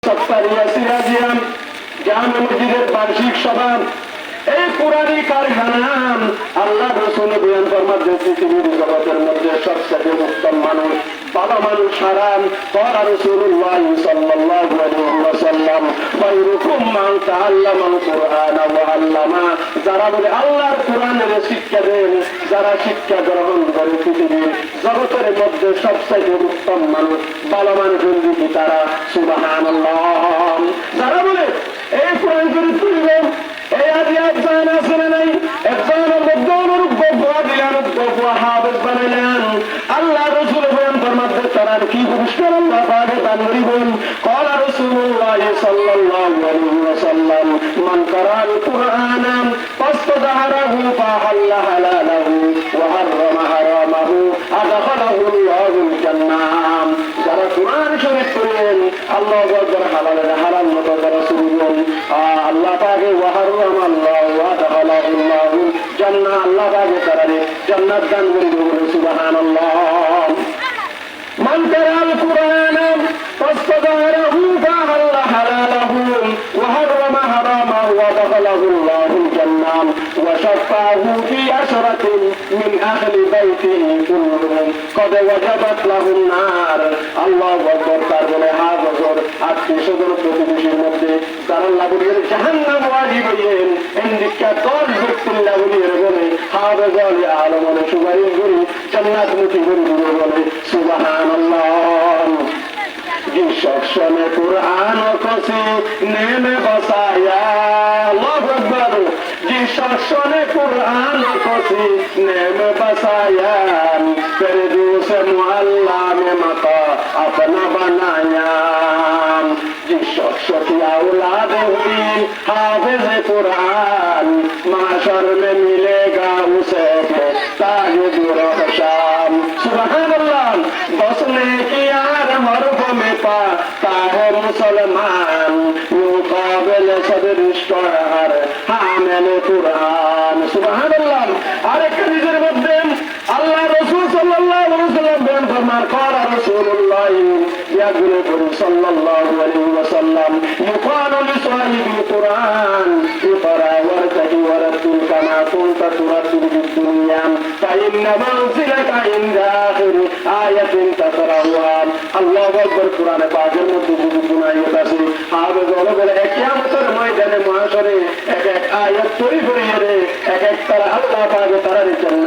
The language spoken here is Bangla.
সত্তারিয়া সিরাজিয়াম জামে মসজিদের বার্ষিক সভা এই পুরানি কারখানা আল্লাহ রাসূল বয়ান ফরমাতে পৃথিবীর জগতের মধ্যে সবচেয়ে উত্তম মানুষ ভালো মানুষ হারাম করা রাসূলুল্লাহ সাল্লাল্লাহু আলাইহি ওয়াসাল্লাম খায়রুকুম মান তাআল্লামাল কুরআন ওয়া আল্লামা যারা বলে আল্লাহর কোরআনের শিক্ষা দেন যারা শিক্ষা গ্রহণ করে পৃথিবীর জগতের মধ্যে সবচেয়ে উত্তম মানুষ ভালো মানুষ কি তারা সুবহানাল্লাহ যারা বলে এই কোরআন শরীফ পড়বেন এই আদিয়াত জানা শুনে নাই একজনের মধ্যে অনুরূপ দোয়া দিলেন দোয়া হাফেজ বানাইলেন আল্লাহ রাসূল বলেন ফরমাতে তারা কি পুরস্কার আল্লাহ পাকে দান করিবেন قال رسول الله صلى الله عليه وسلم من قرأ القرآن فاستظهره فأحل حلاله وحرم حرامه أدخله الله الجنة যারা কোরআন শরীফ পড়েন আল্লাহু আকবার হালাল হারাম মতো যারা শুনবেন আল্লাহ পাকে ওয়াহাররাম আল্লাহ ওয়া দাখালাহুল্লাহু জান্নাহ আল্লাহ পাকে তারে জান্নাত দান করিবেন সুবহানাল্লাহ মান কারাল কুরআন ফাসতাদারাহু ফাহাল্লা হালালাহু ওয়া হাররামা হারামাহু ওয়া দাখালাহুল্লাহু জান্নাহ ওয়া শাফাহু ফি আশরাতিন মিন আহলি বাইতিহি কুল্লুহুম قد وجبت لهم النار আল্লাহু আকবার তার বলে হাজার আত্মীয়স্বজন প্রতিবেশীর মধ্যে তারা লাগুনের জাহান্নাম ওয়াজিব হইয়েন এন্দিকা 10 ব্যক্তির লাগুনের বলে হাজার আলমনে সুবাইল করি জান্নাত মুখী করি বলে সুবহানাল্লাহ জিশনে কুরআন কসি নেমে বসায়া আল্লাহু আকবার জিশনে কুরআন কসি নেমে বসায়া ফেরদু से मुअल्ला में मका अपना बनाया जिस शख्स की औलाद हुई हाफिज कुरान माशर में मिलेगा उसे ताज दुरूह शाम सुभान अल्लाह बसने की यार हरफ में पाता है मुसलमान मुकाबिल सदर शहर हामिल कुरान सुभान अल्लाह अरे कलीजर मध्य আল্লাহ রাসূল সাল্লাল্লাহু আলাইহি ওয়াসাল্লাম বলেন ফরমান করা রাসূলুল্লাহ ইয়াগুলু সাল্লাল্লাহু আলাইহি ওয়াসাল্লাম ইউকানু লিসাহিবিল কুরআন ইকরা ওয়ারতাহি ওয়ারাতুল কামা কুনতা তুরাতুল বিদুনিয়া ফাইন্না মানজিলাকা ইনদা আখির আয়াতিন তাকরাউহা আল্লাহু আকবার কুরআনে পাকের মধ্যে বহু গুনায়াত আছে হাফেজ বলে কিয়ামতের ময়দানে মহাশরে এক এক আয়াত তৈরি করিয়ে এক এক তারা আল্লাহ পাকে তারা জান্নাত